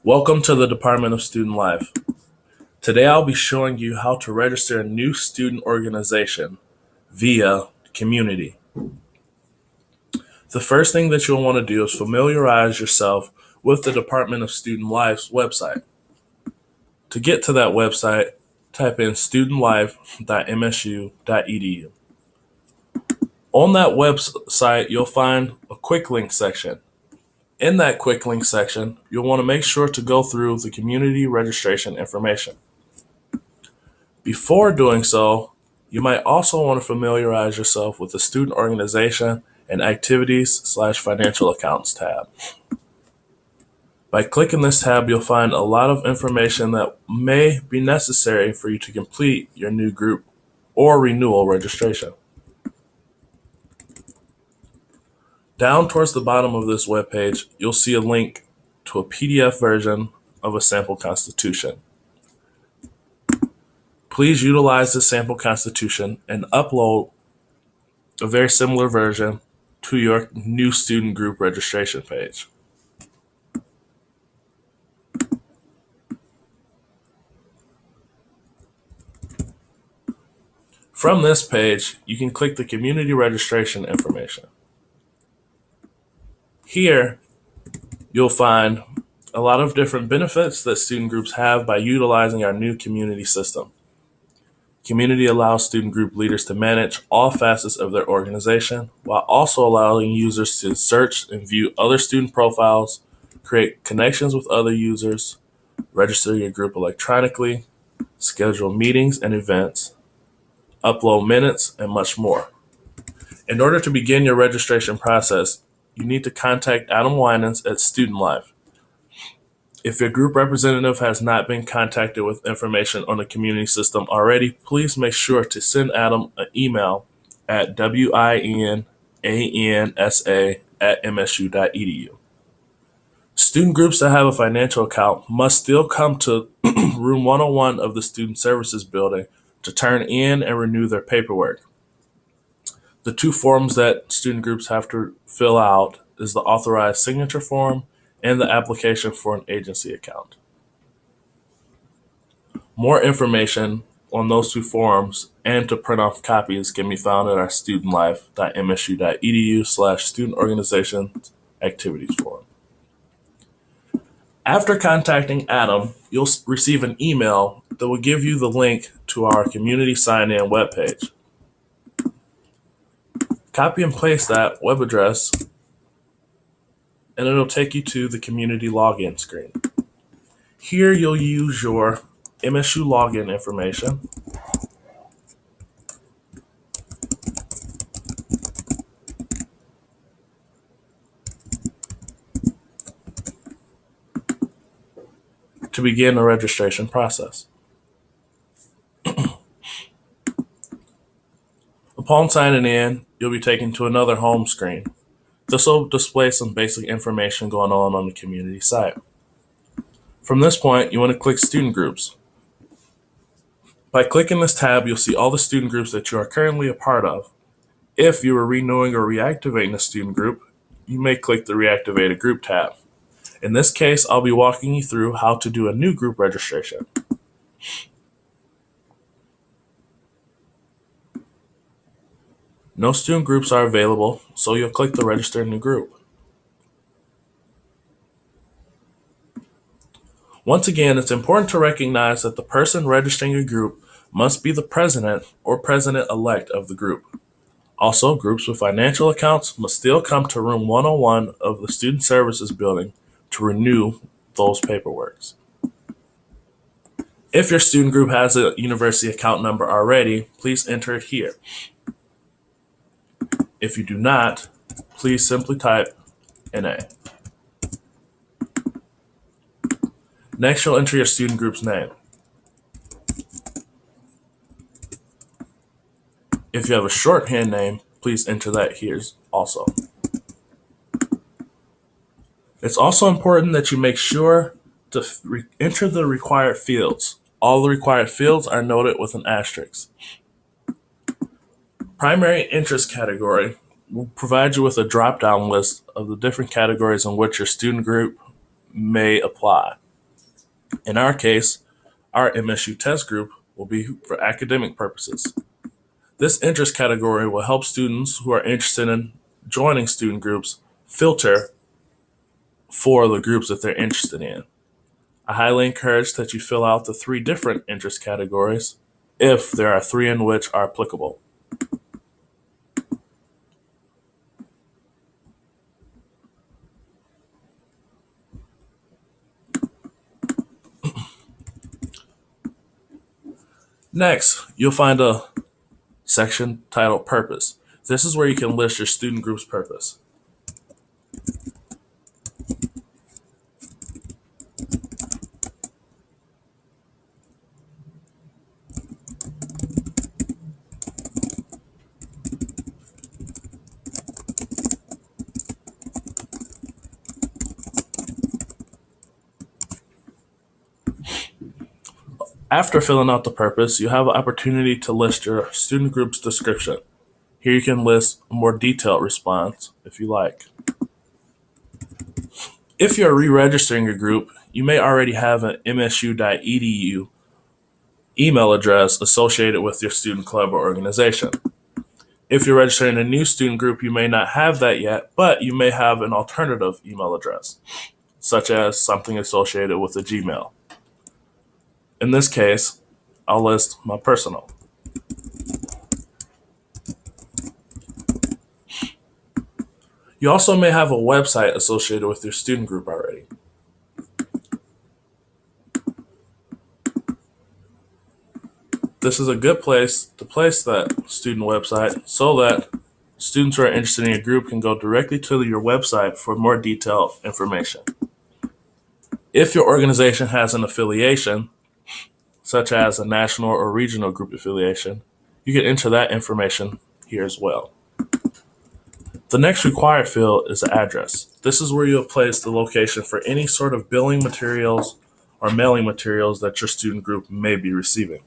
Welcome to the Department of Student Life. Today I'll be showing you how to register a new student organization via Community. The first thing that you'll want to do is familiarize yourself with the Department of Student Life's website. To get to that website, type in studentlife.msu.edu. On that website, you'll find a quick link section. In that quick link section, you'll want to make sure to go through the community registration information. Before doing so, you might also want to familiarize yourself with the student organization and activities/financial accounts tab. By clicking this tab, you'll find a lot of information that may be necessary for you to complete your new group or renewal registration. Down towards the bottom of this webpage, you'll see a link to a PDF version of a sample constitution. Please utilize the sample constitution and upload a very similar version to your new student group registration page. From this page, you can click the community registration information. Here, you'll find a lot of different benefits that student groups have by utilizing our new community system. Community allows student group leaders to manage all facets of their organization while also allowing users to search and view other student profiles, create connections with other users, register your group electronically, schedule meetings and events, upload minutes, and much more. In order to begin your registration process, you need to contact Adam Winans at Student Life. If your group representative has not been contacted with information on the community system already, please make sure to send Adam an email at winansa@msu.edu. Student groups that have a financial account must still come to room 101 of the Student Services Building to turn in and renew their paperwork. The two forms that student groups have to fill out is the authorized signature form and the application for an agency account. More information on those two forms and to print off copies can be found at our studentlife.msu.edu/student organizations activities forum. After contacting Adam, you'll receive an email that will give you the link to our community sign-in webpage. Copy and paste that web address and it'll take you to the community login screen. Here you'll use your MSU login information to begin the registration process. Upon signing in, you'll be taken to another home screen. This will display some basic information going on the community site. From this point, you want to click Student Groups. By clicking this tab, you'll see all the student groups that you are currently a part of. If you are renewing or reactivating a student group, you may click the Reactivate a Group tab. In this case, I'll be walking you through how to do a new group registration. No student groups are available, so you'll click the Register New Group. Once again, it's important to recognize that the person registering a group must be the president or president-elect of the group. Also, groups with financial accounts must still come to room 101 of the Student Services Building to renew those paperworks. If your student group has a university account number already, please enter it here. If you do not, please simply type NA. Next, you'll enter your student group's name. If you have a shorthand name, please enter that here also. It's also important that you make sure to enter the required fields. All the required fields are noted with an asterisk. Primary interest category will provide you with a drop-down list of the different categories in which your student group may apply. In our case, our MSU test group will be for academic purposes. This interest category will help students who are interested in joining student groups filter for the groups that they're interested in. I highly encourage that you fill out the three different interest categories if there are three in which are applicable. Next, you'll find a section titled Purpose. This is where you can list your student group's purpose. After filling out the purpose, you have an opportunity to list your student group's description. Here you can list a more detailed response if you like. If you're re-registering your group, you may already have an msu.edu email address associated with your student club or organization. If you're registering a new student group, you may not have that yet, but you may have an alternative email address, such as something associated with a Gmail. In this case, I'll list my personal. You also may have a website associated with your student group already. This is a good place to place that student website so that students who are interested in your group can go directly to your website for more detailed information. If your organization has an affiliation, such as a national or regional group affiliation, you can enter that information here as well. The next required field is the address. This is where you'll place the location for any sort of billing materials or mailing materials that your student group may be receiving.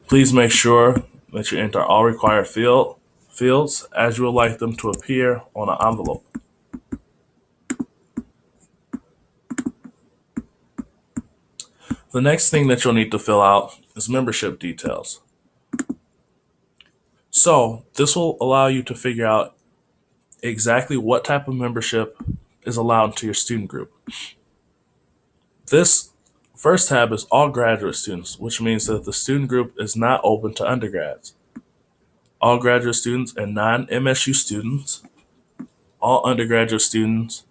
Please make sure that you enter all required fields as you would like them to appear on an envelope. The next thing that you'll need to fill out is membership details. So this will allow you to figure out exactly what type of membership is allowed to your student group. This first tab is all graduate students, which means that the student group is not open to undergrads. All graduate students and non-MSU students, all undergraduate students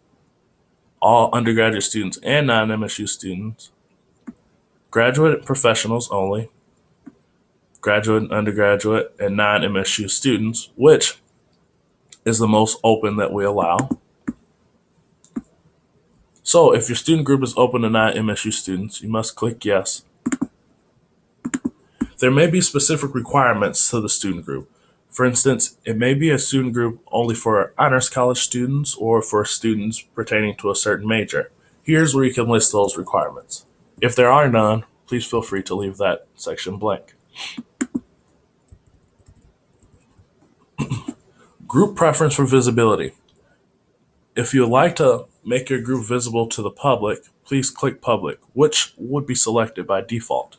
and non-MSU students, graduate professionals only, graduate and undergraduate and non-MSU students, which is the most open that we allow. So if your student group is open to non-MSU students, you must click yes. There may be specific requirements to the student group. For instance, it may be a student group only for honors college students or for students pertaining to a certain major. Here's where you can list those requirements. If there are none, please feel free to leave that section blank. Group preference for visibility. If you would like to make your group visible to the public, please click public, which would be selected by default.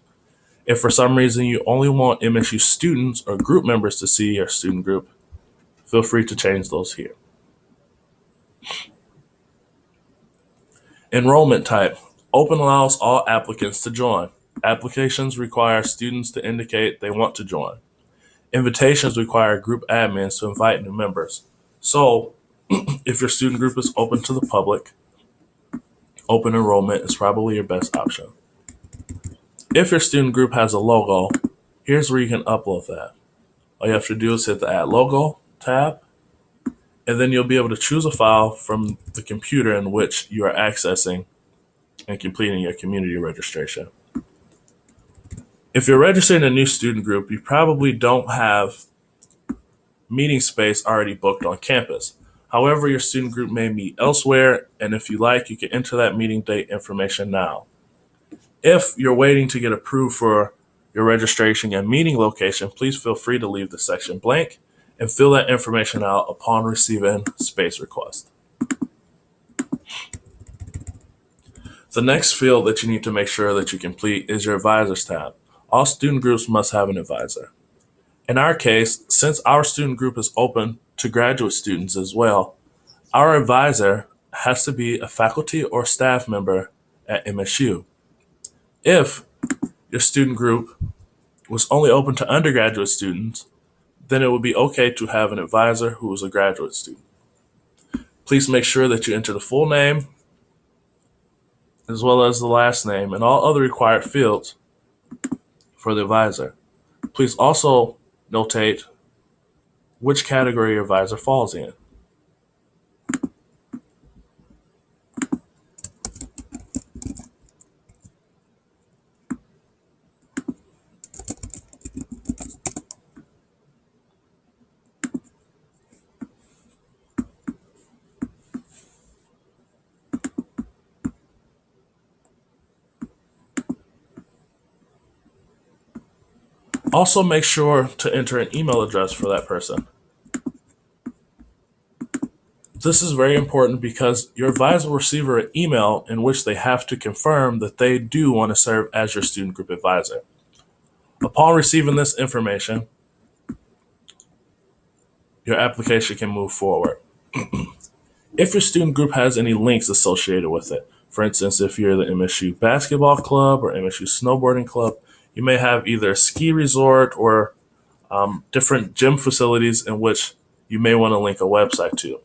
If for some reason you only want MSU students or group members to see your student group, feel free to change those here. Enrollment type. Open allows all applicants to join. Applications require students to indicate they want to join. Invitations require group admins to invite new members. So, if your student group is open to the public, open enrollment is probably your best option. If your student group has a logo, here's where you can upload that. All you have to do is hit the Add Logo tab, and then you'll be able to choose a file from the computer in which you are accessing and completing your community registration. If you're registering a new student group, you probably don't have meeting space already booked on campus. However, your student group may meet elsewhere, and if you like, you can enter that meeting date information now. If you're waiting to get approved for your registration and meeting location, please feel free to leave the section blank and fill that information out upon receiving space request. The next field that you need to make sure that you complete is your advisors tab. All student groups must have an advisor. In our case, since our student group is open to graduate students as well, our advisor has to be a faculty or staff member at MSU. If your student group was only open to undergraduate students, then it would be okay to have an advisor who is a graduate student. Please make sure that you enter the full name as well as the last name and all other required fields for the advisor. Please also notate which category your advisor falls in. Also, make sure to enter an email address for that person. This is very important because your advisor will receive an email in which they have to confirm that they do want to serve as your student group advisor. Upon receiving this information, your application can move forward. If your student group has any links associated with it, for instance, if you're the MSU Basketball Club or MSU Snowboarding Club, you may have either a ski resort or different gym facilities in which you may want to link a website to.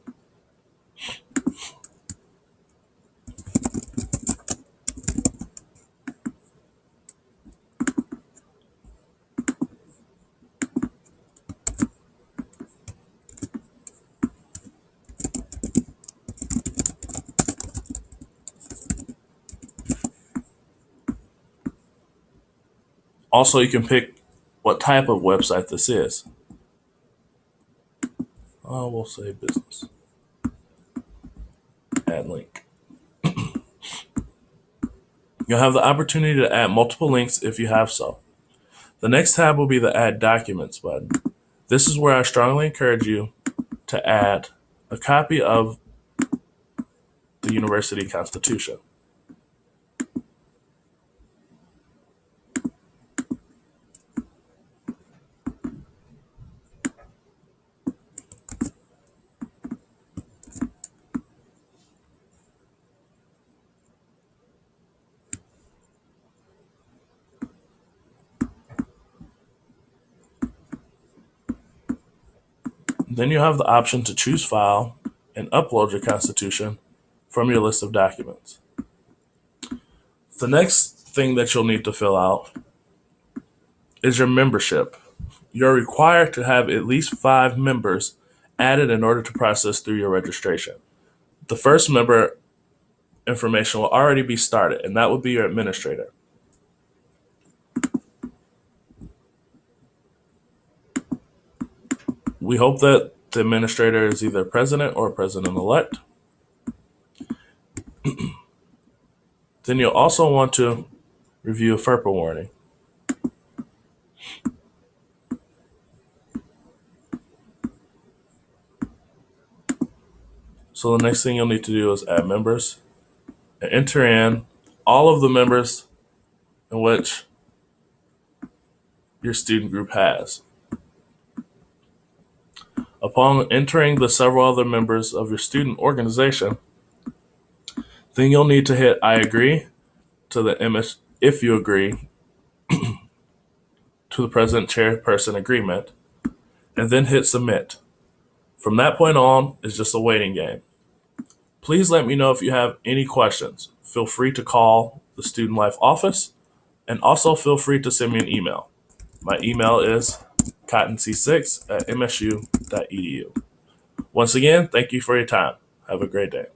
Also, you can pick what type of website this is. We'll say business. Add link. You'll have the opportunity to add multiple links if you have so. The next tab will be the Add Documents button. This is where I strongly encourage you to add a copy of the University Constitution. Then you have the option to choose file and upload your Constitution from your list of documents. The next thing that you'll need to fill out is your membership. You're required to have at least 5 members added in order to process through your registration. The first member information will already be started, and that would be your administrator. We hope that the administrator is either president or president-elect. Then you'll also want to review a FERPA warning. So the next thing you'll need to do is add members and enter in all of the members in which your student group has. Upon entering the several other members of your student organization, then you'll need to hit I agree to the MS if you agree to the president chairperson agreement, and then hit submit. From that point on, it's just a waiting game. Please let me know if you have any questions. feel free to call the Student Life office, and also feel free to send me an email. My email is cottonc6@msu.edu. Once again, thank you for your time. Have a great day.